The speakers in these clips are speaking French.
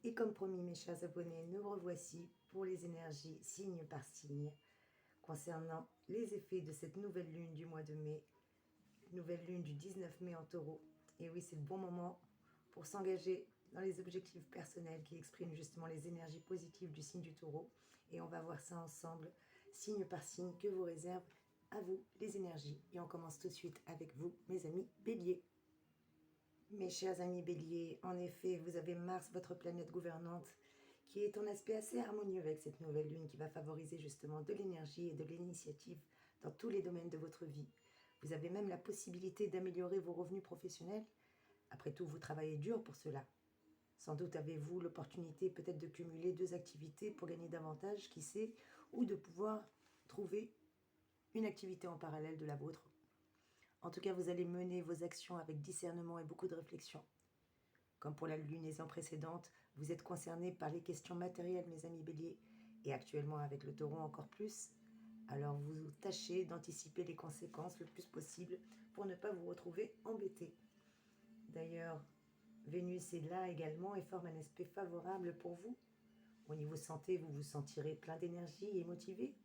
Et comme promis, mes chers abonnés, nous revoici pour les énergies signe par signe concernant les effets de cette nouvelle lune du mois de mai, nouvelle lune du 19 mai en taureau. Et oui, c'est le bon moment pour s'engager dans les objectifs personnels qui expriment justement les énergies positives du signe du taureau. Et on va voir ça ensemble, signe par signe, que vous réservent à vous les énergies. Et on commence tout de suite avec vous, mes amis béliers. Mes chers amis béliers, en effet, vous avez Mars, votre planète gouvernante, qui est en aspect assez harmonieux avec cette nouvelle lune qui va favoriser justement de l'énergie et de l'initiative dans tous les domaines de votre vie. Vous avez même la possibilité d'améliorer vos revenus professionnels. Après tout, vous travaillez dur pour cela. Sans doute avez-vous l'opportunité peut-être de cumuler 2 activités pour gagner davantage, qui sait, ou de pouvoir trouver une activité en parallèle de la vôtre. En tout cas, vous allez mener vos actions avec discernement et beaucoup de réflexion. Comme pour la lunaison précédente, vous êtes concernés par les questions matérielles, mes amis béliers, et actuellement avec le taureau encore plus. Alors vous tâchez d'anticiper les conséquences le plus possible pour ne pas vous retrouver embêtés. D'ailleurs, Vénus est là également et forme un aspect favorable pour vous. Au niveau santé, vous vous sentirez plein d'énergie et motivé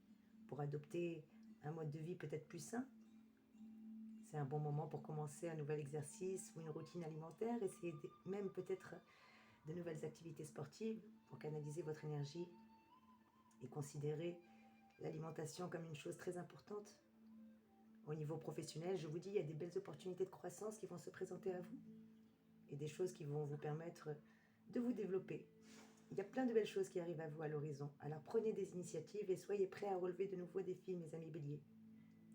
pour adopter un mode de vie peut-être plus sain. C'est un bon moment pour commencer un nouvel exercice ou une routine alimentaire, essayer même peut-être de nouvelles activités sportives pour canaliser votre énergie et considérer l'alimentation comme une chose très importante. Au niveau professionnel, je vous dis, il y a des belles opportunités de croissance qui vont se présenter à vous et des choses qui vont vous permettre de vous développer. Il y a plein de belles choses qui arrivent à vous à l'horizon. Alors prenez des initiatives et soyez prêts à relever de nouveaux défis, mes amis béliers.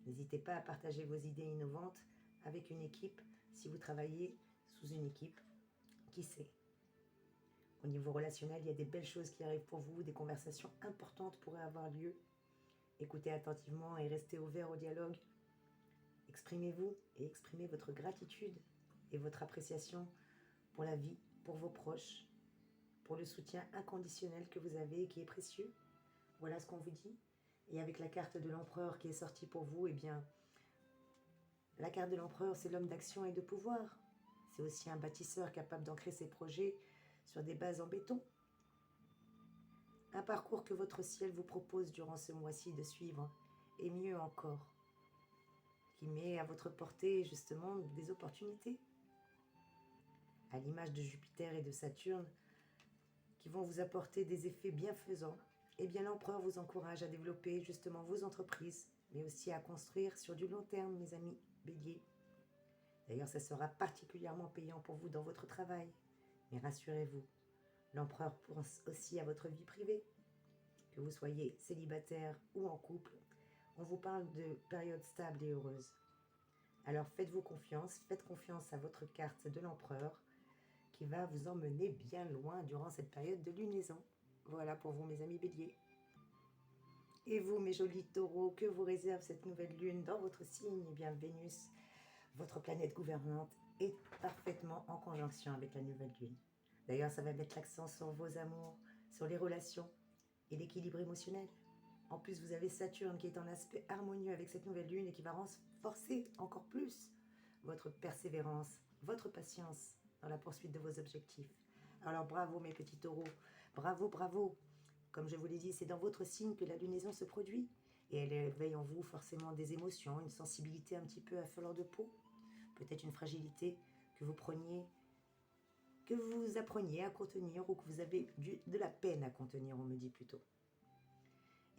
N'hésitez pas à partager vos idées innovantes avec une équipe si vous travaillez sous une équipe. Qui sait? Au niveau relationnel, il y a des belles choses qui arrivent pour vous, des conversations importantes pourraient avoir lieu. Écoutez attentivement et restez ouvert au dialogue. Exprimez-vous et exprimez votre gratitude et votre appréciation pour la vie, pour vos proches, pour le soutien inconditionnel que vous avez et qui est précieux. Voilà ce qu'on vous dit. Et avec la carte de l'empereur qui est sortie pour vous, eh bien, la carte de l'empereur, c'est l'homme d'action et de pouvoir. C'est aussi un bâtisseur capable d'ancrer ses projets sur des bases en béton. Un parcours que votre ciel vous propose durant ce mois-ci de suivre, et mieux encore, qui met à votre portée justement des opportunités, à l'image de Jupiter et de Saturne, qui vont vous apporter des effets bienfaisants. Eh bien, l'empereur vous encourage à développer justement vos entreprises, mais aussi à construire sur du long terme, mes amis béliers. D'ailleurs, ça sera particulièrement payant pour vous dans votre travail. Mais rassurez-vous, l'empereur pense aussi à votre vie privée. Que vous soyez célibataire ou en couple, on vous parle de périodes stables et heureuses. Alors faites-vous confiance, faites confiance à votre carte de l'empereur qui va vous emmener bien loin durant cette période de lunaison. Voilà pour vous, mes amis béliers. Et vous, mes jolis taureaux, que vous réserve cette nouvelle lune dans votre signe? Eh bien, Vénus, votre planète gouvernante, est parfaitement en conjonction avec la nouvelle lune. D'ailleurs, ça va mettre l'accent sur vos amours, sur les relations et l'équilibre émotionnel. En plus, vous avez Saturne qui est en aspect harmonieux avec cette nouvelle lune et qui va renforcer encore plus votre persévérance, votre patience dans la poursuite de vos objectifs. Alors bravo mes petits taureaux, bravo, bravo. Comme je vous l'ai dit, c'est dans votre signe que la lunaison se produit et elle éveille en vous forcément des émotions, une sensibilité un petit peu à fleur de peau, peut-être une fragilité que vous appreniez à contenir ou que vous avez de la peine à contenir, on me dit plutôt.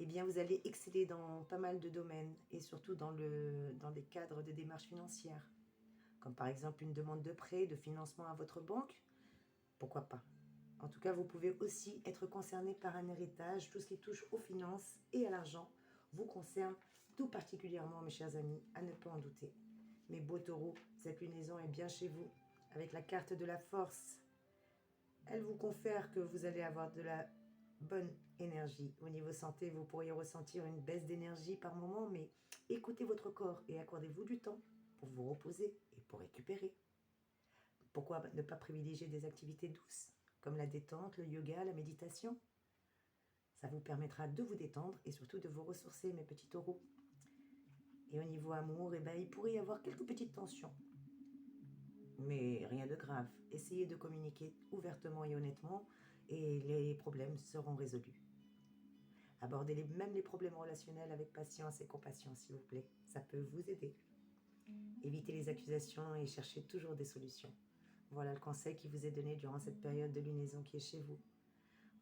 Eh bien, vous allez exceller dans pas mal de domaines et surtout dans les cadres de démarches financières, comme par exemple une demande de prêt, de financement à votre banque, pourquoi pas. En tout cas, vous pouvez aussi être concerné par un héritage. Tout ce qui touche aux finances et à l'argent vous concerne tout particulièrement, mes chers amis, à ne pas en douter. Mes beaux taureaux, cette lunaison est bien chez vous, avec la carte de la force. Elle vous confère que vous allez avoir de la bonne énergie. Au niveau santé, vous pourriez ressentir une baisse d'énergie par moment, mais écoutez votre corps et accordez-vous du temps pour vous reposer et pour récupérer. Pourquoi ne pas privilégier des activités douces, comme la détente, le yoga, la méditation? Ça vous permettra de vous détendre et surtout de vous ressourcer, mes petits taureaux. Et au niveau amour, eh ben, il pourrait y avoir quelques petites tensions. Mais rien de grave. Essayez de communiquer ouvertement et honnêtement et les problèmes seront résolus. Abordez même les problèmes relationnels avec patience et compassion, s'il vous plaît. Ça peut vous aider. Évitez les accusations et cherchez toujours des solutions. Voilà le conseil qui vous est donné durant cette période de lunaison qui est chez vous.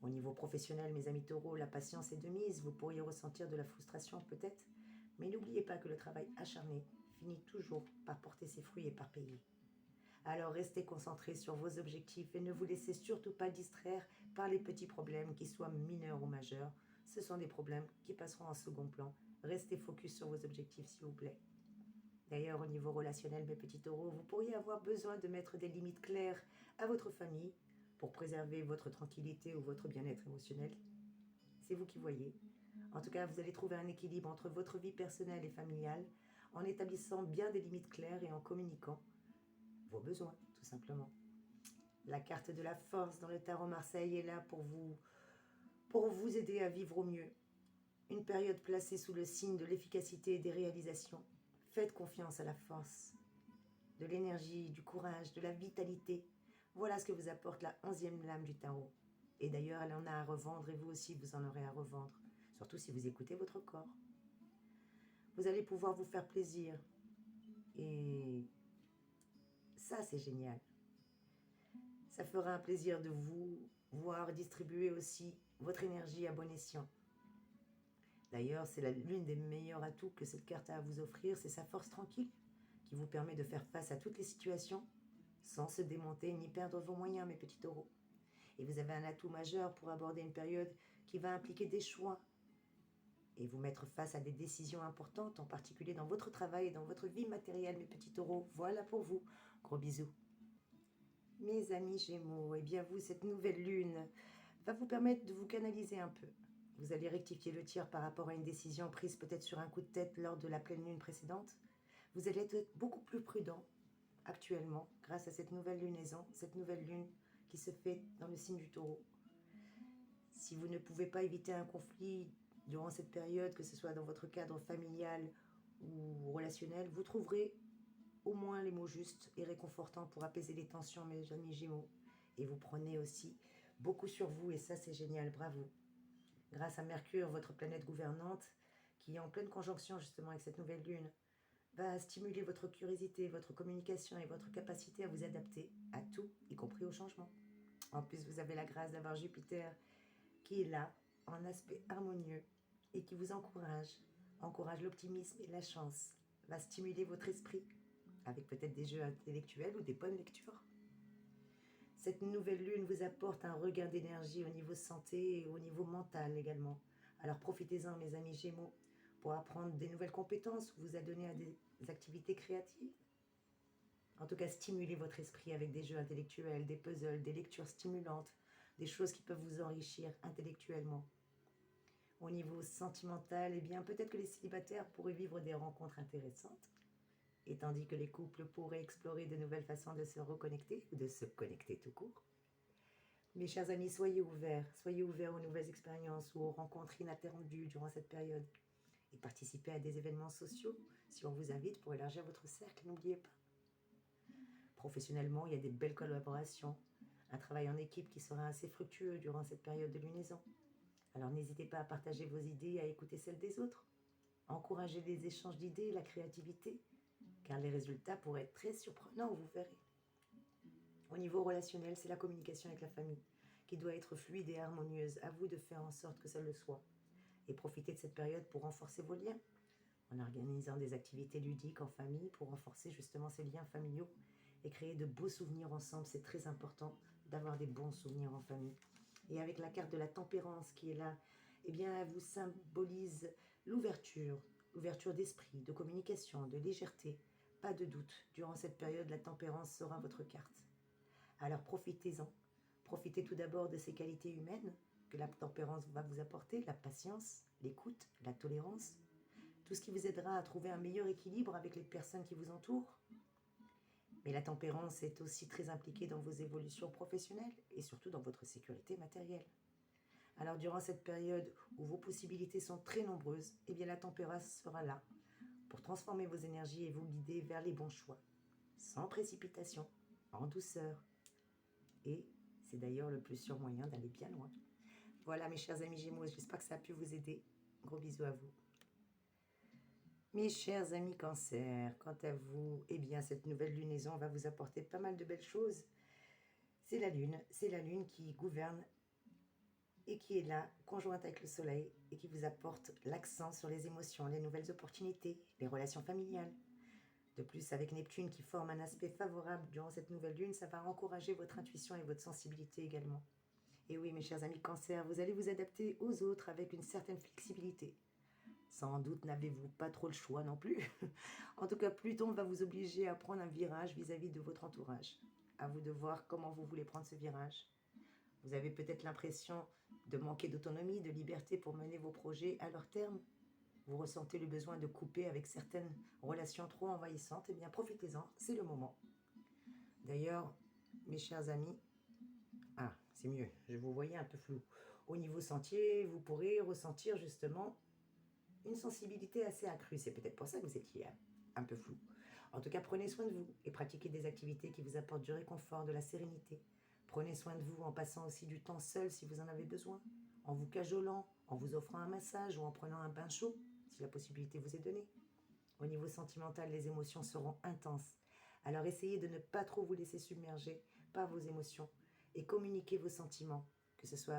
Au niveau professionnel, mes amis taureaux, la patience est de mise. Vous pourriez ressentir de la frustration peut-être, mais n'oubliez pas que le travail acharné finit toujours par porter ses fruits et par payer. Alors restez concentrés sur vos objectifs et ne vous laissez surtout pas distraire par les petits problèmes, qu'ils soient mineurs ou majeurs. Ce sont des problèmes qui passeront en second plan. Restez focus sur vos objectifs, s'il vous plaît. D'ailleurs, au niveau relationnel, mes petits taureaux, vous pourriez avoir besoin de mettre des limites claires à votre famille pour préserver votre tranquillité ou votre bien-être émotionnel. C'est vous qui voyez. En tout cas, vous allez trouver un équilibre entre votre vie personnelle et familiale en établissant bien des limites claires et en communiquant vos besoins, tout simplement. La carte de la force dans le tarot Marseille est là pour vous aider à vivre au mieux. Une période placée sous le signe de l'efficacité et des réalisations. Faites confiance à la force, de l'énergie, du courage, de la vitalité. Voilà ce que vous apporte la 11e lame du tarot. Et d'ailleurs, elle en a à revendre et vous aussi, vous en aurez à revendre. Surtout si vous écoutez votre corps. Vous allez pouvoir vous faire plaisir. Et ça, c'est génial. Ça fera un plaisir de vous voir distribuer aussi votre énergie à bon escient. D'ailleurs, c'est l'une des meilleurs atouts que cette carte a à vous offrir, c'est sa force tranquille, qui vous permet de faire face à toutes les situations, sans se démonter ni perdre vos moyens, mes petits taureaux. Et vous avez un atout majeur pour aborder une période qui va impliquer des choix, et vous mettre face à des décisions importantes, en particulier dans votre travail et dans votre vie matérielle, mes petits taureaux. Voilà pour vous. Gros bisous. Mes amis Gémeaux, eh bien vous, cette nouvelle lune va vous permettre de vous canaliser un peu. Vous allez rectifier le tir par rapport à une décision prise peut-être sur un coup de tête lors de la pleine lune précédente. Vous allez être beaucoup plus prudent actuellement grâce à cette nouvelle lunaison, cette nouvelle lune qui se fait dans le signe du taureau. Si vous ne pouvez pas éviter un conflit durant cette période, que ce soit dans votre cadre familial ou relationnel, vous trouverez au moins les mots justes et réconfortants pour apaiser les tensions, mes amis Gémeaux. Et vous prenez aussi beaucoup sur vous, et ça c'est génial, bravo. Grâce à Mercure, votre planète gouvernante, qui est en pleine conjonction justement avec cette nouvelle lune, va stimuler votre curiosité, votre communication et votre capacité à vous adapter à tout, y compris au changement. En plus, vous avez la grâce d'avoir Jupiter qui est là, en aspect harmonieux, et qui vous encourage l'optimisme et la chance, va stimuler votre esprit, avec peut-être des jeux intellectuels ou des bonnes lectures. Cette nouvelle lune vous apporte un regain d'énergie au niveau santé et au niveau mental également. Alors profitez-en, mes amis Gémeaux, pour apprendre des nouvelles compétences ou vous adonner à des activités créatives. En tout cas, stimulez votre esprit avec des jeux intellectuels, des puzzles, des lectures stimulantes, des choses qui peuvent vous enrichir intellectuellement. Au niveau sentimental, eh bien, peut-être que les célibataires pourraient vivre des rencontres intéressantes, et tandis que les couples pourraient explorer de nouvelles façons de se reconnecter ou de se connecter tout court. Mes chers amis, soyez ouverts aux nouvelles expériences ou aux rencontres inattendues durant cette période, et participez à des événements sociaux si on vous invite pour élargir votre cercle, n'oubliez pas. Professionnellement, il y a des belles collaborations, un travail en équipe qui sera assez fructueux durant cette période de lunaison. Alors n'hésitez pas à partager vos idées et à écouter celles des autres. Encouragez les échanges d'idées et la créativité, car les résultats pourraient être très surprenants, vous verrez. Au niveau relationnel, c'est la communication avec la famille qui doit être fluide et harmonieuse. À vous de faire en sorte que ça le soit. Et profitez de cette période pour renforcer vos liens, en organisant des activités ludiques en famille pour renforcer justement ces liens familiaux et créer de beaux souvenirs ensemble. C'est très important d'avoir des bons souvenirs en famille. Et avec la carte de la tempérance qui est là, eh bien, elle vous symbolise l'ouverture d'esprit, de communication, de légèreté. Pas de doute, durant cette période, la tempérance sera votre carte. Alors profitez-en. Profitez tout d'abord de ces qualités humaines que la tempérance va vous apporter, la patience, l'écoute, la tolérance, tout ce qui vous aidera à trouver un meilleur équilibre avec les personnes qui vous entourent. Mais la tempérance est aussi très impliquée dans vos évolutions professionnelles et surtout dans votre sécurité matérielle. Alors durant cette période où vos possibilités sont très nombreuses, eh bien la tempérance sera là pour transformer vos énergies et vous guider vers les bons choix, sans précipitation, en douceur. Et C'est d'ailleurs le plus sûr moyen d'aller bien loin. Voilà mes chers amis Gémeaux, j'espère que ça a pu vous aider. Gros bisous à vous. Mes chers amis Cancer, quant à vous, eh bien cette nouvelle lunaison va vous apporter pas mal de belles choses. C'est la Lune qui gouverne et qui est là, conjointe avec le Soleil, et qui vous apporte l'accent sur les émotions, les nouvelles opportunités, les relations familiales. De plus, avec Neptune qui forme un aspect favorable durant cette nouvelle lune, ça va encourager votre intuition et votre sensibilité également. Et oui, mes chers amis Cancer, vous allez vous adapter aux autres avec une certaine flexibilité. Sans doute n'avez-vous pas trop le choix non plus. En tout cas, Pluton va vous obliger à prendre un virage vis-à-vis de votre entourage. À vous de voir comment vous voulez prendre ce virage. Vous avez peut-être l'impression de manquer d'autonomie, de liberté pour mener vos projets à leur terme. Vous ressentez le besoin de couper avec certaines relations trop envahissantes. Eh bien, profitez-en, c'est le moment. D'ailleurs, mes chers amis, c'est mieux, je vous voyais un peu flou. Au niveau sentier, vous pourrez ressentir justement une sensibilité assez accrue. C'est peut-être pour ça que vous étiez un peu flou. En tout cas, prenez soin de vous et pratiquez des activités qui vous apportent du réconfort, de la sérénité. Prenez soin de vous en passant aussi du temps seul si vous en avez besoin, en vous cajolant, en vous offrant un massage ou en prenant un bain chaud, si la possibilité vous est donnée. Au niveau sentimental, les émotions seront intenses. Alors essayez de ne pas trop vous laisser submerger par vos émotions et communiquez vos sentiments, que ce soit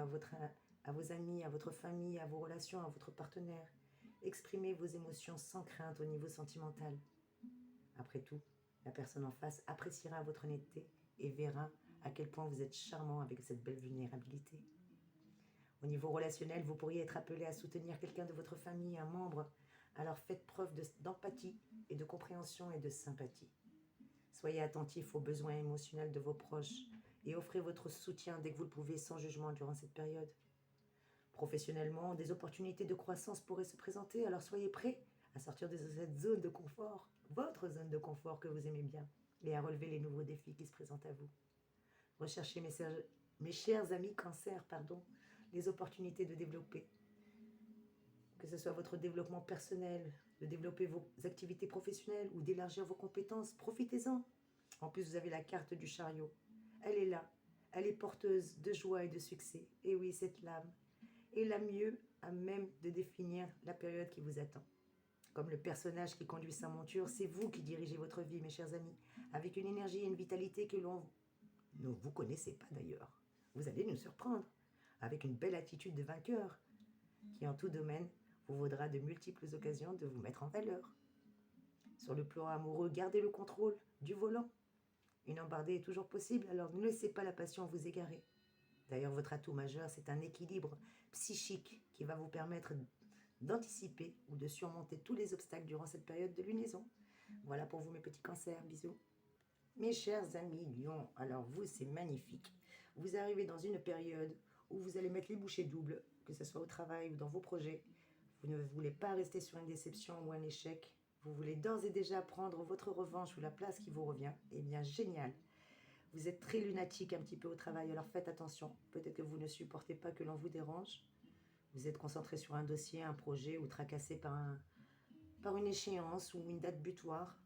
à vos amis, à votre famille, à vos relations, à votre partenaire. Exprimez vos émotions sans crainte au niveau sentimental. Après tout, la personne en face appréciera votre honnêteté et verra à quel point vous êtes charmant avec cette belle vulnérabilité. Au niveau relationnel, vous pourriez être appelé à soutenir quelqu'un de votre famille, un membre. Alors faites preuve d'empathie et de compréhension et de sympathie. Soyez attentif aux besoins émotionnels de vos proches et offrez votre soutien dès que vous le pouvez sans jugement durant cette période. Professionnellement, des opportunités de croissance pourraient se présenter, alors soyez prêts à sortir de cette zone de confort, votre zone de confort que vous aimez bien, et à relever les nouveaux défis qui se présentent à vous. Recherchez, mes chers amis Cancer, les opportunités de développer, que ce soit votre développement personnel, de développer vos activités professionnelles ou d'élargir vos compétences, profitez-en. En plus, vous avez la carte du chariot. Elle est là, elle est porteuse de joie et de succès. Et oui, cette lame est la mieux à même de définir la période qui vous attend. Comme le personnage qui conduit sa monture, c'est vous qui dirigez votre vie, mes chers amis, avec une énergie et une vitalité que ne vous connaissez pas d'ailleurs. Vous allez nous surprendre, avec une belle attitude de vainqueur, qui en tout domaine vous vaudra de multiples occasions de vous mettre en valeur. Sur le plan amoureux, gardez le contrôle du volant. Une embardée est toujours possible, alors ne laissez pas la passion vous égarer. D'ailleurs, votre atout majeur, c'est un équilibre psychique qui va vous permettre d'anticiper ou de surmonter tous les obstacles durant cette période de lunaison. Voilà pour vous mes petits cancers, bisous. Mes chers amis Lions, alors vous c'est magnifique. Vous arrivez dans une période où vous allez mettre les bouchées doubles, que ce soit au travail ou dans vos projets. Vous ne voulez pas rester sur une déception ou un échec. Vous voulez d'ores et déjà prendre votre revanche ou la place qui vous revient. Eh bien génial. Vous êtes très lunatique un petit peu au travail, alors faites attention. Peut-être que vous ne supportez pas que l'on vous dérange. Vous êtes concentré sur un dossier, un projet ou tracassé par une échéance ou une date butoir.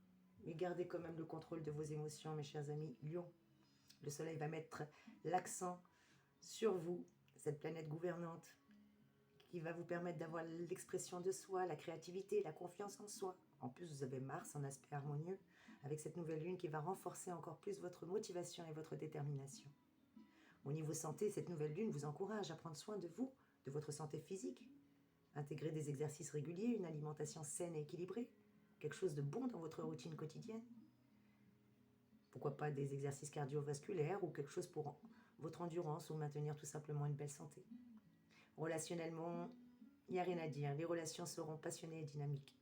Mais gardez quand même le contrôle de vos émotions, mes chers amis Lions. Le soleil va mettre l'accent sur vous, cette planète gouvernante, qui va vous permettre d'avoir l'expression de soi, la créativité, la confiance en soi. En plus, vous avez Mars en aspect harmonieux, avec cette nouvelle lune qui va renforcer encore plus votre motivation et votre détermination. Au niveau santé, cette nouvelle lune vous encourage à prendre soin de vous, de votre santé physique. Intégrer des exercices réguliers, une alimentation saine et équilibrée, quelque chose de bon dans votre routine quotidienne. Pourquoi pas des exercices cardiovasculaires ou quelque chose pour votre endurance ou maintenir tout simplement une belle santé. Relationnellement, il n'y a rien à dire, les relations seront passionnées et dynamiques.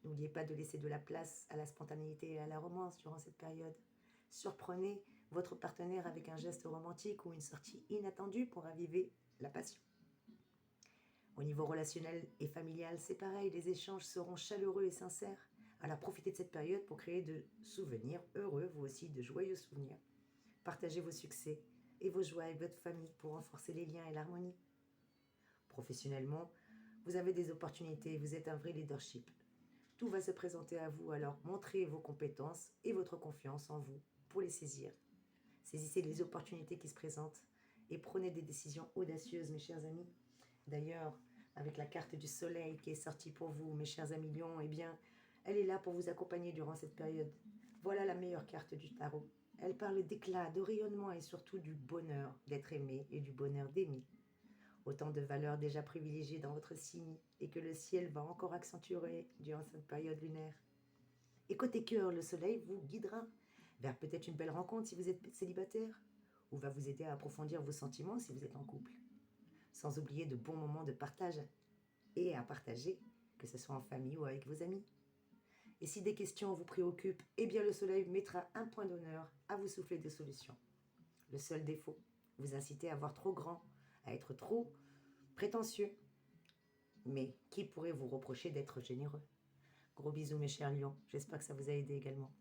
N'oubliez pas de laisser de la place à la spontanéité et à la romance durant cette période. Surprenez votre partenaire avec un geste romantique ou une sortie inattendue pour raviver la passion. Au niveau relationnel et familial, c'est pareil, les échanges seront chaleureux et sincères. Alors profitez de cette période pour créer de souvenirs heureux, vous aussi, de joyeux souvenirs. Partagez vos succès et vos joies avec votre famille pour renforcer les liens et l'harmonie. Professionnellement, vous avez des opportunités, vous êtes un vrai leadership. Tout va se présenter à vous, alors montrez vos compétences et votre confiance en vous pour les saisir. Saisissez les opportunités qui se présentent et prenez des décisions audacieuses, mes chers amis. D'ailleurs, avec la carte du soleil qui est sortie pour vous, mes chers amis Lions, eh bien, elle est là pour vous accompagner durant cette période. Voilà la meilleure carte du tarot. Elle parle d'éclat, de rayonnement et surtout du bonheur d'être aimé et du bonheur d'aimer. Autant de valeurs déjà privilégiées dans votre signe et que le ciel va encore accentuer durant cette période lunaire. Et côté cœur, le soleil vous guidera vers peut-être une belle rencontre si vous êtes célibataire, ou va vous aider à approfondir vos sentiments si vous êtes en couple. Sans oublier de bons moments de partage et à partager, que ce soit en famille ou avec vos amis. Et si des questions vous préoccupent, eh bien le soleil mettra un point d'honneur à vous souffler des solutions. Le seul défaut, vous inciter à voir trop grand, à être trop prétentieux. Mais qui pourrait vous reprocher d'être généreux? Gros bisous mes chers lions, j'espère que ça vous a aidé également.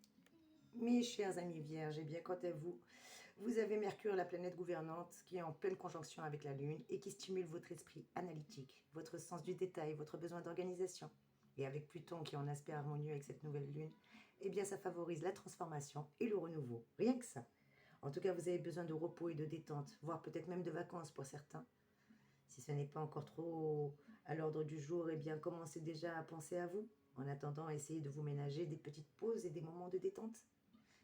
Mes chers amis vierges, eh bien quant à vous, vous avez Mercure, la planète gouvernante, qui est en pleine conjonction avec la Lune et qui stimule votre esprit analytique, votre sens du détail, votre besoin d'organisation. Et avec Pluton qui est en aspect harmonieux avec cette nouvelle Lune, eh bien ça favorise la transformation et le renouveau. Rien que ça. En tout cas, vous avez besoin de repos et de détente, voire peut-être même de vacances pour certains. Si ce n'est pas encore trop à l'ordre du jour, eh bien commencez déjà à penser à vous. En attendant, essayez de vous ménager des petites pauses et des moments de détente.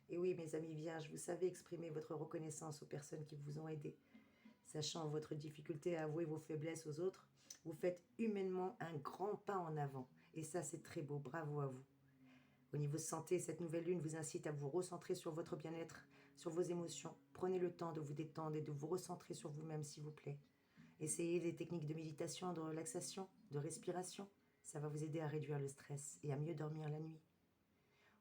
Et oui, mes amis vierges, vous savez exprimer votre reconnaissance aux personnes qui vous ont aidé. Sachant votre difficulté à avouer vos faiblesses aux autres, vous faites humainement un grand pas en avant. Et ça, c'est très beau. Bravo à vous. Au niveau santé, cette nouvelle lune vous incite à vous recentrer sur votre bien-être, sur vos émotions. Prenez le temps de vous détendre et de vous recentrer sur vous-même, s'il vous plaît. Essayez des techniques de méditation, de relaxation, de respiration. Ça va vous aider à réduire le stress et à mieux dormir la nuit.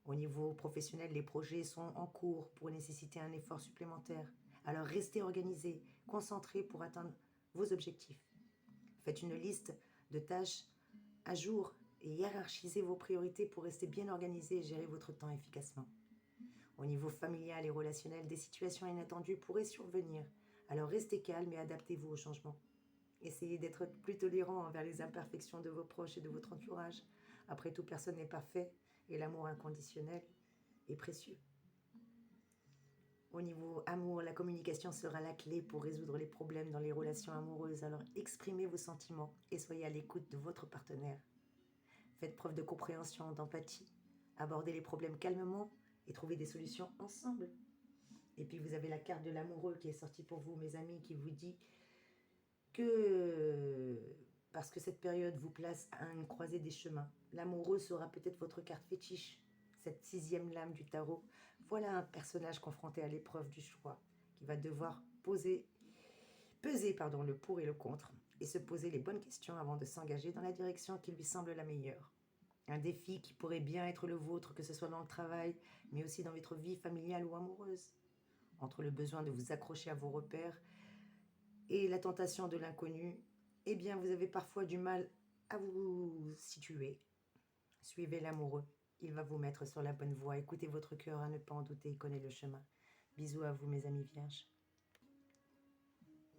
Au niveau professionnel, les projets sont en cours pour nécessiter un effort supplémentaire. Alors restez organisé, concentré pour atteindre vos objectifs. Faites une liste de tâches à jour et hiérarchisez vos priorités pour rester bien organisé et gérer votre temps efficacement. Au niveau familial et relationnel, des situations inattendues pourraient survenir. Alors restez calme et adaptez-vous aux changements. Essayez d'être plus tolérant envers les imperfections de vos proches et de votre entourage. Après tout, personne n'est parfait et l'amour inconditionnel est précieux. Au niveau amour, la communication sera la clé pour résoudre les problèmes dans les relations amoureuses. Alors exprimez vos sentiments et soyez à l'écoute de votre partenaire. Faites preuve de compréhension, d'empathie. Abordez les problèmes calmement et trouvez des solutions ensemble. Et puis vous avez la carte de l'amoureux qui est sortie pour vous, mes amis, qui vous dit que parce que cette période vous place à une croisée des chemins, l'amoureux sera peut-être votre carte fétiche, cette 6e lame du tarot. Voilà un personnage confronté à l'épreuve du choix, qui va devoir peser le pour et le contre, et se poser les bonnes questions avant de s'engager dans la direction qui lui semble la meilleure. Un défi qui pourrait bien être le vôtre, que ce soit dans le travail, mais aussi dans votre vie familiale ou amoureuse. Entre le besoin de vous accrocher à vos repères et la tentation de l'inconnu, eh bien vous avez parfois du mal à vous situer. Suivez l'amoureux, il va vous mettre sur la bonne voie. Écoutez votre cœur, à ne pas en douter, il connaît le chemin. Bisous à vous mes amis vierges.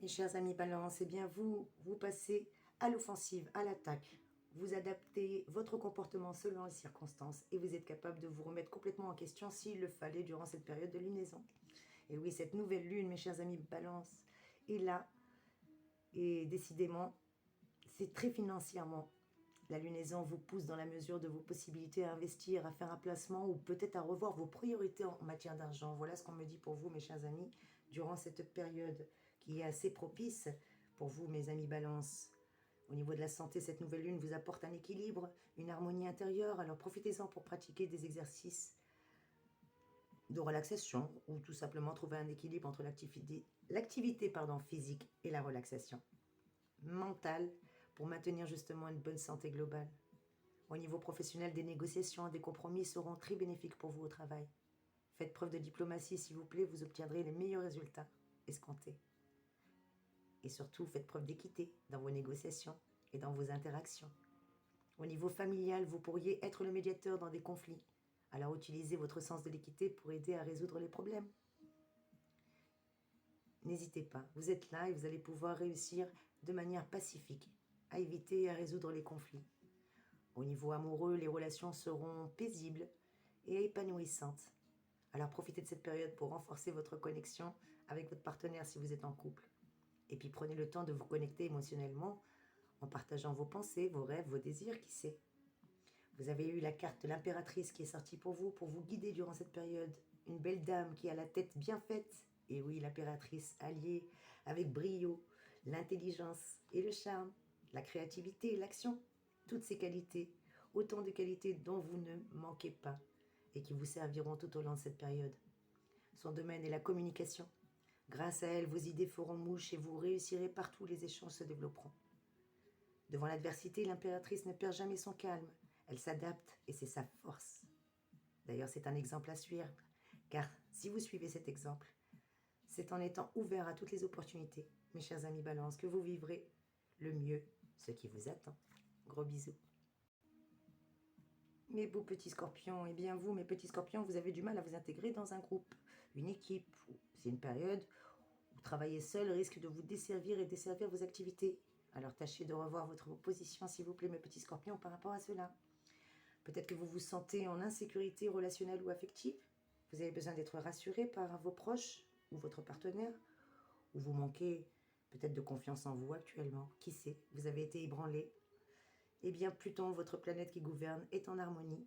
Mes chers amis balance, eh bien vous passez à l'offensive, à l'attaque. Vous adaptez votre comportement selon les circonstances et vous êtes capable de vous remettre complètement en question s'il le fallait durant cette période de lunaison. Et oui, cette nouvelle lune, mes chers amis balance, est là. Et décidément, c'est très financièrement. La lunaison vous pousse dans la mesure de vos possibilités à investir, à faire un placement ou peut-être à revoir vos priorités en matière d'argent. Voilà ce qu'on me dit pour vous, mes chers amis, durant cette période qui est assez propice pour vous, mes amis balance. Au niveau de la santé, cette nouvelle lune vous apporte un équilibre, une harmonie intérieure. Alors profitez-en pour pratiquer des exercices de relaxation ou tout simplement trouver un équilibre entre l'activité physique et la relaxation mentale pour maintenir justement une bonne santé globale. Au niveau professionnel, des négociations, des compromis seront très bénéfiques pour vous au travail. Faites preuve de diplomatie, s'il vous plaît, vous obtiendrez les meilleurs résultats escomptés. Et surtout, faites preuve d'équité dans vos négociations et dans vos interactions. Au niveau familial, vous pourriez être le médiateur dans des conflits. Alors utilisez votre sens de l'équité pour aider à résoudre les problèmes. N'hésitez pas, vous êtes là et vous allez pouvoir réussir de manière pacifique à éviter et à résoudre les conflits. Au niveau amoureux, les relations seront paisibles et épanouissantes. Alors profitez de cette période pour renforcer votre connexion avec votre partenaire si vous êtes en couple. prenez le temps de vous connecter émotionnellement en partageant vos pensées, vos rêves, vos désirs, qui sait. Vous avez eu la carte de l'impératrice qui est sortie pour vous guider durant cette période. Une belle dame qui a la tête bien faite. Et oui, l'impératrice alliée avec brio, l'intelligence et le charme, la créativité et l'action. Toutes ces qualités, autant de qualités dont vous ne manquez pas et qui vous serviront tout au long de cette période. Son domaine est la communication. Grâce à elle, vos idées feront mouche et vous réussirez partout, les échanges se développeront. Devant l'adversité, l'impératrice ne perd jamais son calme. Elle s'adapte et c'est sa force. D'ailleurs, c'est un exemple à suivre, car si vous suivez cet exemple, c'est en étant ouvert à toutes les opportunités, mes chers amis Balance, que vous vivrez le mieux ce qui vous attend. Gros bisous. Mes beaux petits scorpions, eh bien vous, mes petits scorpions, vous avez du mal à vous intégrer dans un groupe, une équipe. C'est une période où travailler seul risque de vous desservir et desservir vos activités. Alors tâchez de revoir votre position, s'il vous plaît, mes petits scorpions, par rapport à cela. Peut-être que vous vous sentez en insécurité relationnelle ou affective. Vous avez besoin d'être rassuré par vos proches ou votre partenaire. Ou vous manquez peut-être de confiance en vous actuellement. Qui sait, vous avez été ébranlé. Eh bien, Pluton, votre planète qui gouverne, est en harmonie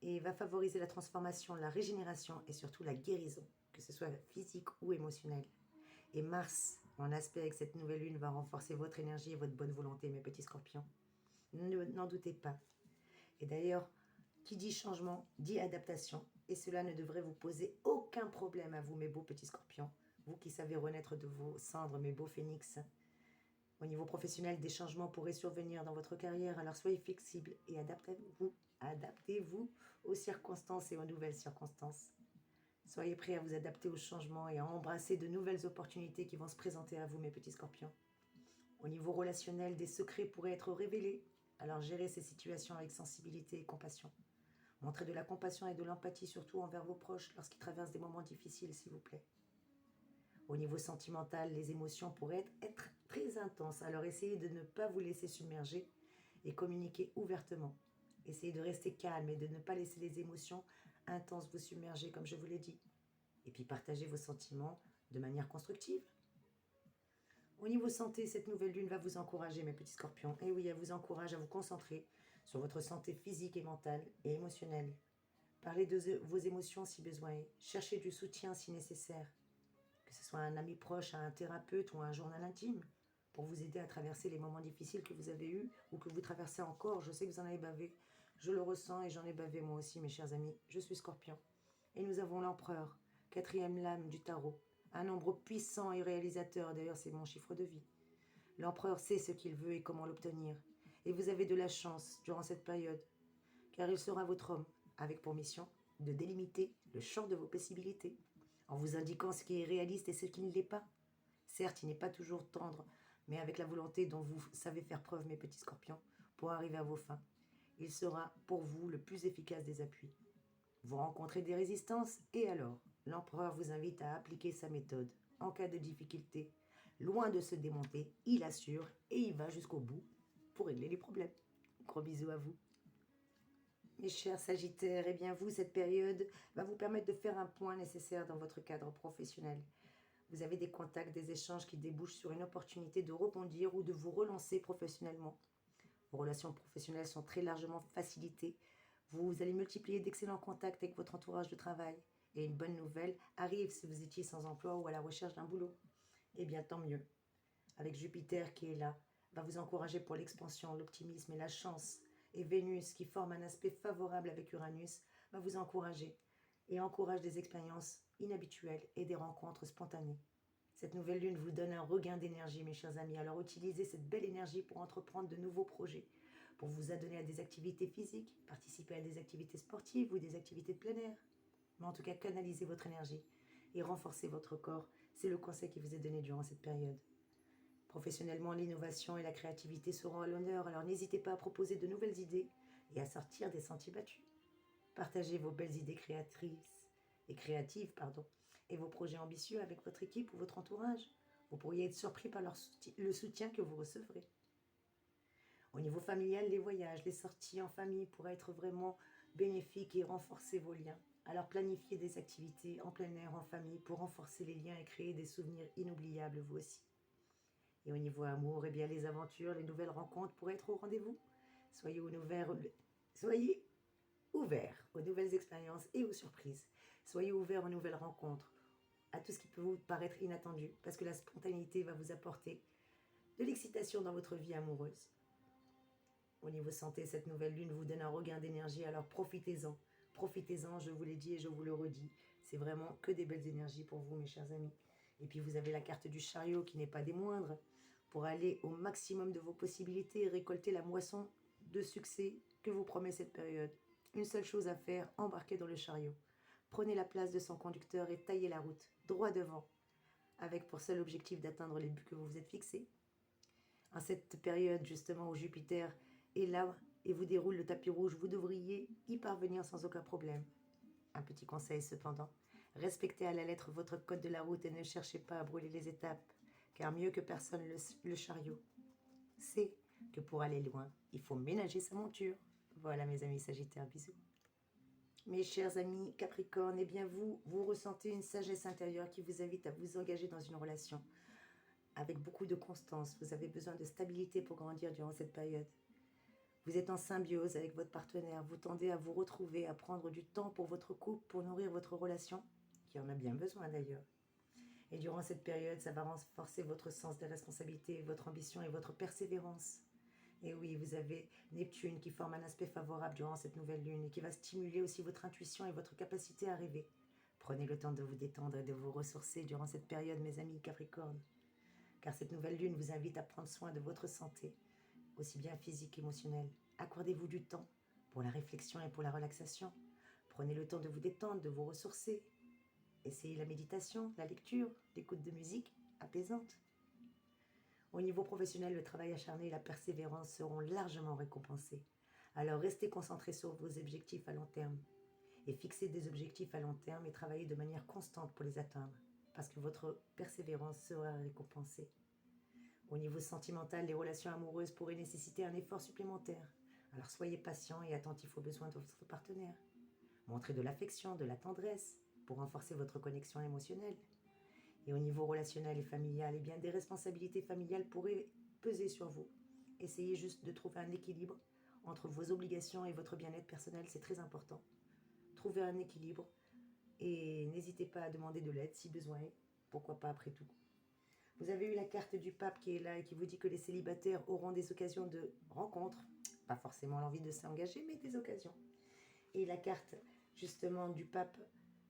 et va favoriser la transformation, la régénération et surtout la guérison, que ce soit physique ou émotionnelle. Et Mars, en aspect avec cette nouvelle lune, va renforcer votre énergie et votre bonne volonté, mes petits scorpions. N'en doutez pas. Et d'ailleurs, qui dit changement, dit adaptation. Et cela ne devrait vous poser aucun problème à vous, mes beaux petits scorpions. Vous qui savez renaître de vos cendres, mes beaux phénix. Au niveau professionnel, des changements pourraient survenir dans votre carrière, alors soyez flexibles et adaptez-vous aux circonstances et aux nouvelles circonstances. Soyez prêts à vous adapter aux changements et à embrasser de nouvelles opportunités qui vont se présenter à vous, mes petits scorpions. Au niveau relationnel, des secrets pourraient être révélés, alors gérez ces situations avec sensibilité et compassion. Montrez de la compassion et de l'empathie surtout envers vos proches lorsqu'ils traversent des moments difficiles, s'il vous plaît. Au niveau sentimental, les émotions pourraient être très intenses, alors essayez de ne pas vous laisser submerger et communiquer ouvertement. Essayez de rester calme et de ne pas laisser les émotions intenses vous submerger, comme je vous l'ai dit. Et puis partagez vos sentiments de manière constructive. Au niveau santé, cette nouvelle lune va vous encourager, mes petits scorpions. Et oui, elle vous encourage à vous concentrer sur votre santé physique et mentale et émotionnelle. Parlez de vos émotions si besoin est. Cherchez du soutien si nécessaire. Que ce soit un ami proche, un thérapeute ou un journal intime, pour vous aider à traverser les moments difficiles que vous avez eus ou que vous traversez encore. Je sais que vous en avez bavé. Je le ressens et j'en ai bavé moi aussi, mes chers amis. Je suis Scorpion. Et nous avons l'empereur, 4e lame du tarot. Un nombre puissant et réalisateur, d'ailleurs c'est mon chiffre de vie. L'empereur sait ce qu'il veut et comment l'obtenir. Et vous avez de la chance durant cette période, car il sera votre homme, avec pour mission de délimiter le champ de vos possibilités, en vous indiquant ce qui est réaliste et ce qui ne l'est pas. Certes, il n'est pas toujours tendre, mais avec la volonté dont vous savez faire preuve, mes petits scorpions, pour arriver à vos fins. Il sera pour vous le plus efficace des appuis. Vous rencontrez des résistances et alors, l'empereur vous invite à appliquer sa méthode. En cas de difficulté, loin de se démonter, il assure et il va jusqu'au bout pour régler les problèmes. Gros bisous à vous. Mes chers Sagittaires, eh bien vous, cette période va vous permettre de faire un point nécessaire dans votre cadre professionnel. Vous avez des contacts, des échanges qui débouchent sur une opportunité de rebondir ou de vous relancer professionnellement. Vos relations professionnelles sont très largement facilitées. Vous allez multiplier d'excellents contacts avec votre entourage de travail. Et une bonne nouvelle arrive si vous étiez sans emploi ou à la recherche d'un boulot. Eh bien, tant mieux. Avec Jupiter qui est là, va vous encourager pour l'expansion, l'optimisme et la chance. Et Vénus, qui forme un aspect favorable avec Uranus, va vous encourager et encourage des expériences inhabituelles et des rencontres spontanées. Cette nouvelle lune vous donne un regain d'énergie, mes chers amis. Alors utilisez cette belle énergie pour entreprendre de nouveaux projets, pour vous adonner à des activités physiques, participer à des activités sportives ou des activités de plein air. Mais en tout cas, canalisez votre énergie et renforcez votre corps. C'est le conseil qui vous est donné durant cette période. Professionnellement, l'innovation et la créativité seront à l'honneur, alors n'hésitez pas à proposer de nouvelles idées et à sortir des sentiers battus. Partagez vos belles idées créatives, et vos projets ambitieux avec votre équipe ou votre entourage. Vous pourriez être surpris par le soutien que vous recevrez. Au niveau familial, les voyages, les sorties en famille pourraient être vraiment bénéfiques et renforcer vos liens. Alors planifiez des activités en plein air, en famille, pour renforcer les liens et créer des souvenirs inoubliables vous aussi. Et au niveau amour, eh bien, les aventures, les nouvelles rencontres pourraient être au rendez-vous. Soyez soyez ouverts aux nouvelles expériences et aux surprises. Soyez ouverts aux nouvelles rencontres, à tout ce qui peut vous paraître inattendu, parce que la spontanéité va vous apporter de l'excitation dans votre vie amoureuse. Au niveau santé, cette nouvelle lune vous donne un regain d'énergie, alors profitez-en. Profitez-en, je vous l'ai dit et je vous le redis. C'est vraiment que des belles énergies pour vous, mes chers amis. Et puis vous avez la carte du chariot qui n'est pas des moindres, pour aller au maximum de vos possibilités et récolter la moisson de succès que vous promet cette période. Une seule chose à faire, embarquez dans le chariot. Prenez la place de son conducteur et taillez la route, droit devant, avec pour seul objectif d'atteindre les buts que vous vous êtes fixés. En cette période justement où Jupiter est là et vous déroule le tapis rouge, vous devriez y parvenir sans aucun problème. Un petit conseil cependant, respectez à la lettre votre code de la route et ne cherchez pas à brûler les étapes, car mieux que personne le chariot sait que pour aller loin, il faut ménager sa monture. Voilà mes amis Sagittaires, bisous. Mes chers amis Capricorne, eh bien vous ressentez une sagesse intérieure qui vous invite à vous engager dans une relation avec beaucoup de constance. Vous avez besoin de stabilité pour grandir durant cette période. Vous êtes en symbiose avec votre partenaire, vous tendez à vous retrouver, à prendre du temps pour votre couple, pour nourrir votre relation, qui en a bien besoin d'ailleurs. Et durant cette période, ça va renforcer votre sens des responsabilités, votre ambition et votre persévérance. Et oui, vous avez Neptune qui forme un aspect favorable durant cette nouvelle lune et qui va stimuler aussi votre intuition et votre capacité à rêver. Prenez le temps de vous détendre et de vous ressourcer durant cette période, mes amis Capricorne. Car cette nouvelle lune vous invite à prendre soin de votre santé, aussi bien physique qu'émotionnelle. Accordez-vous du temps pour la réflexion et pour la relaxation. Prenez le temps de vous détendre, de vous ressourcer. Essayez la méditation, la lecture, l'écoute de musique apaisante. Au niveau professionnel, le travail acharné et la persévérance seront largement récompensés. Alors restez concentrés sur vos objectifs à long terme. Et fixez des objectifs à long terme et travaillez de manière constante pour les atteindre, parce que votre persévérance sera récompensée. Au niveau sentimental, les relations amoureuses pourraient nécessiter un effort supplémentaire. Alors soyez patient et attentif aux besoins de votre partenaire. Montrez de l'affection, de la tendresse pour renforcer votre connexion émotionnelle. Et au niveau relationnel et familial, eh bien, des responsabilités familiales pourraient peser sur vous. Essayez juste de trouver un équilibre entre vos obligations et votre bien-être personnel, c'est très important. Trouvez un équilibre et n'hésitez pas à demander de l'aide si besoin est. Pourquoi pas après tout. Vous avez eu la carte du pape qui est là et qui vous dit que les célibataires auront des occasions de rencontres. Pas forcément l'envie de s'engager, mais des occasions. Et la carte justement du pape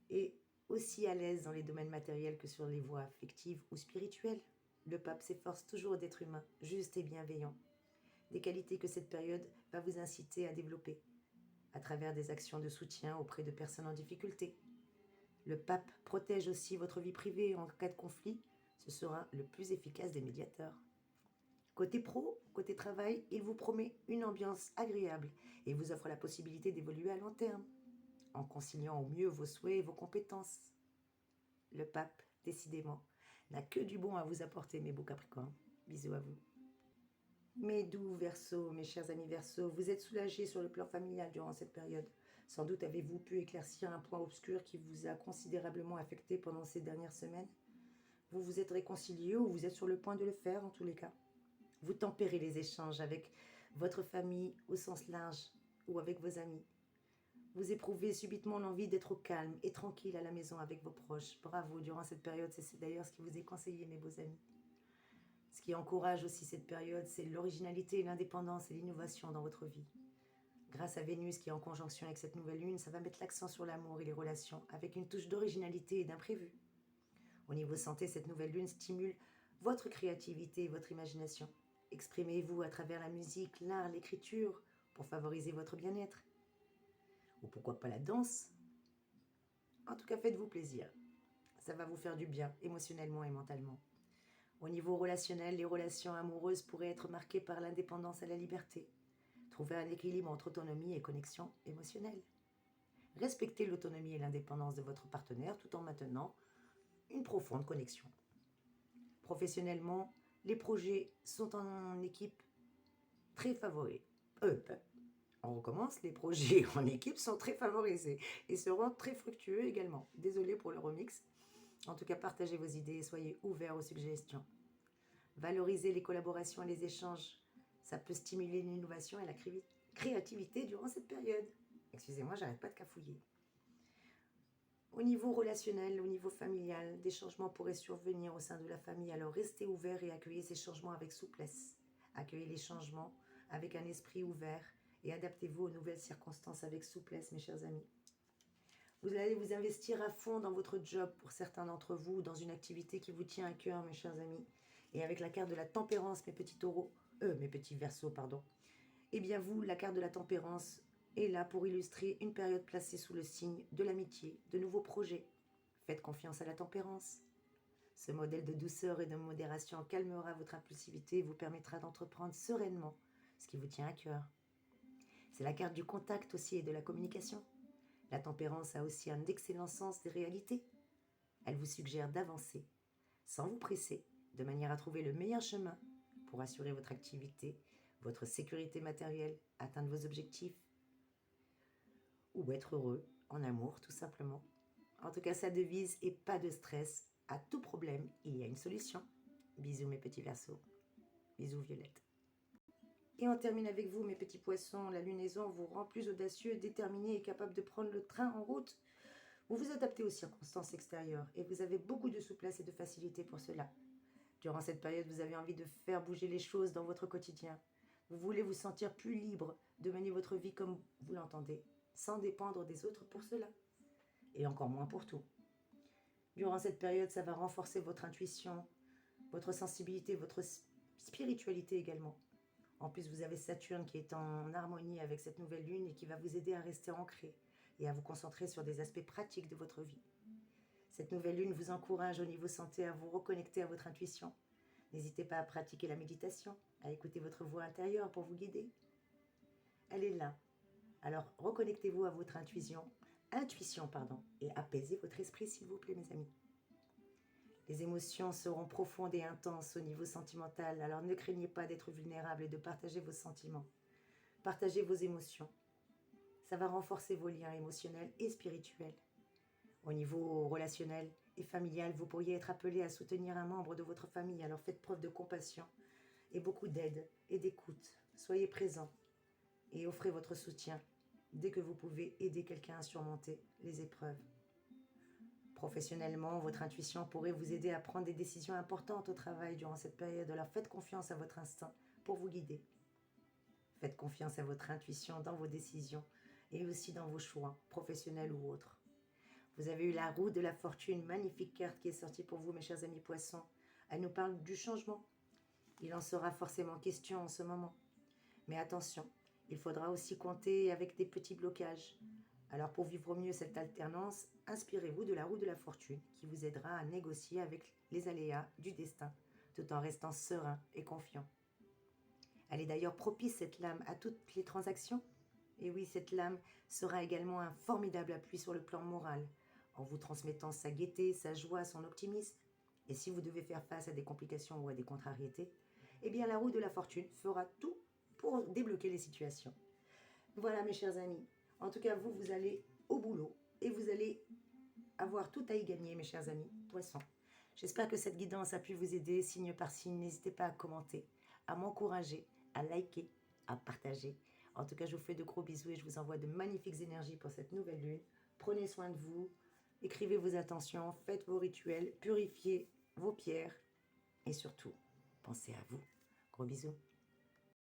est aussi à l'aise dans les domaines matériels que sur les voies affectives ou spirituelles. Le pape s'efforce toujours d'être humain, juste et bienveillant. Des qualités que cette période va vous inciter à développer à travers des actions de soutien auprès de personnes en difficulté. Le pape protège aussi votre vie privée en cas de conflit. Ce sera le plus efficace des médiateurs. Côté pro, côté travail, il vous promet une ambiance agréable et vous offre la possibilité d'évoluer à long terme, en conciliant au mieux vos souhaits et vos compétences. Le pape, décidément, n'a que du bon à vous apporter, mes beaux Capricornes. Bisous à vous. Mes doux Verseaux, mes chers amis Verseaux, vous êtes soulagés sur le plan familial durant cette période. Sans doute avez-vous pu éclaircir un point obscur qui vous a considérablement affecté pendant ces dernières semaines. Vous vous êtes réconciliés ou vous êtes sur le point de le faire en tous les cas. Vous tempérez les échanges avec votre famille au sens large ou avec vos amis. Vous éprouvez subitement l'envie d'être au calme et tranquille à la maison avec vos proches. Bravo, durant cette période, c'est d'ailleurs ce qui vous est conseillé, mes beaux amis. Ce qui encourage aussi cette période, c'est l'originalité, l'indépendance et l'innovation dans votre vie. Grâce à Vénus qui est en conjonction avec cette nouvelle lune, ça va mettre l'accent sur l'amour et les relations, avec une touche d'originalité et d'imprévu. Au niveau santé, cette nouvelle lune stimule votre créativité et votre imagination. Exprimez-vous à travers la musique, l'art, l'écriture, pour favoriser votre bien-être. Ou pourquoi pas la danse. En tout cas, faites-vous plaisir. Ça va vous faire du bien, émotionnellement et mentalement. Au niveau relationnel, les relations amoureuses pourraient être marquées par l'indépendance et la liberté. Trouvez un équilibre entre autonomie et connexion émotionnelle. Respectez l'autonomie et l'indépendance de votre partenaire tout en maintenant une profonde connexion. Professionnellement, les projets sont en équipe très favorisés. On recommence, les projets en équipe sont très favorisés et seront très fructueux également. Désolé pour le remix. En tout cas, partagez vos idées et soyez ouverts aux suggestions. Valoriser les collaborations et les échanges. Ça peut stimuler l'innovation et la créativité durant cette période. Excusez-moi, j'arrête pas de cafouiller. Au niveau relationnel, au niveau familial, des changements pourraient survenir au sein de la famille. Alors restez ouverts et accueillez ces changements avec souplesse. Accueillez les changements avec un esprit ouvert et adaptez-vous aux nouvelles circonstances avec souplesse, mes chers amis. Vous allez vous investir à fond dans votre job pour certains d'entre vous, dans une activité qui vous tient à cœur, mes chers amis. Et avec la carte de la tempérance, mes petits verseaux, pardon. Eh bien vous, la carte de la tempérance est là pour illustrer une période placée sous le signe de l'amitié, de nouveaux projets. Faites confiance à la tempérance. Ce modèle de douceur et de modération calmera votre impulsivité et vous permettra d'entreprendre sereinement ce qui vous tient à cœur. C'est la carte du contact aussi et de la communication. La tempérance a aussi un excellent sens des réalités. Elle vous suggère d'avancer, sans vous presser, de manière à trouver le meilleur chemin pour assurer votre activité, votre sécurité matérielle, atteindre vos objectifs ou être heureux en amour tout simplement. En tout cas, sa devise est pas de stress. À tout problème, il y a une solution. Bisous mes petits verseaux. Bisous Violette. Et on termine avec vous mes petits poissons. La lunaison vous rend plus audacieux, déterminé et capable de prendre le train en route. Vous vous adaptez aux circonstances extérieures et vous avez beaucoup de souplesse et de facilité pour cela. Durant cette période, vous avez envie de faire bouger les choses dans votre quotidien. Vous voulez vous sentir plus libre de mener votre vie comme vous l'entendez, sans dépendre des autres pour cela. Et encore moins pour tout. Durant cette période, ça va renforcer votre intuition, votre sensibilité, votre spiritualité également. En plus, vous avez Saturne qui est en harmonie avec cette nouvelle lune et qui va vous aider à rester ancré et à vous concentrer sur des aspects pratiques de votre vie. Cette nouvelle lune vous encourage au niveau santé à vous reconnecter à votre intuition. N'hésitez pas à pratiquer la méditation, à écouter votre voix intérieure pour vous guider. Elle est là. Alors, reconnectez-vous à votre intuition, et apaisez votre esprit, s'il vous plaît, mes amis. Les émotions seront profondes et intenses au niveau sentimental, alors ne craignez pas d'être vulnérable et de partager vos sentiments. Partagez vos émotions. Ça va renforcer vos liens émotionnels et spirituels. Au niveau relationnel et familial, vous pourriez être appelé à soutenir un membre de votre famille, alors faites preuve de compassion et beaucoup d'aide et d'écoute. Soyez présent et offrez votre soutien dès que vous pouvez aider quelqu'un à surmonter les épreuves. Professionnellement, votre intuition pourrait vous aider à prendre des décisions importantes au travail durant cette période. Alors faites confiance à votre instinct pour vous guider. Faites confiance à votre intuition dans vos décisions et aussi dans vos choix, professionnels ou autres. Vous avez eu la roue de la fortune, magnifique carte qui est sortie pour vous, mes chers amis poissons. Elle nous parle du changement. Il en sera forcément question en ce moment. Mais attention, il faudra aussi compter avec des petits blocages. Alors pour vivre mieux cette alternance, inspirez-vous de la roue de la fortune qui vous aidera à négocier avec les aléas du destin, tout en restant serein et confiant. Elle est d'ailleurs propice, cette lame, à toutes les transactions. Et oui, cette lame sera également un formidable appui sur le plan moral, en vous transmettant sa gaieté, sa joie, son optimisme. Et si vous devez faire face à des complications ou à des contrariétés, eh bien la roue de la fortune fera tout pour débloquer les situations. Voilà mes chers amis. En tout cas, vous allez au boulot et vous allez avoir tout à y gagner, mes chers amis poissons. J'espère que cette guidance a pu vous aider, signe par signe. N'hésitez pas à commenter, à m'encourager, à liker, à partager. En tout cas, je vous fais de gros bisous et je vous envoie de magnifiques énergies pour cette nouvelle lune. Prenez soin de vous, écrivez vos intentions, faites vos rituels, purifiez vos pierres et surtout, pensez à vous. Gros bisous.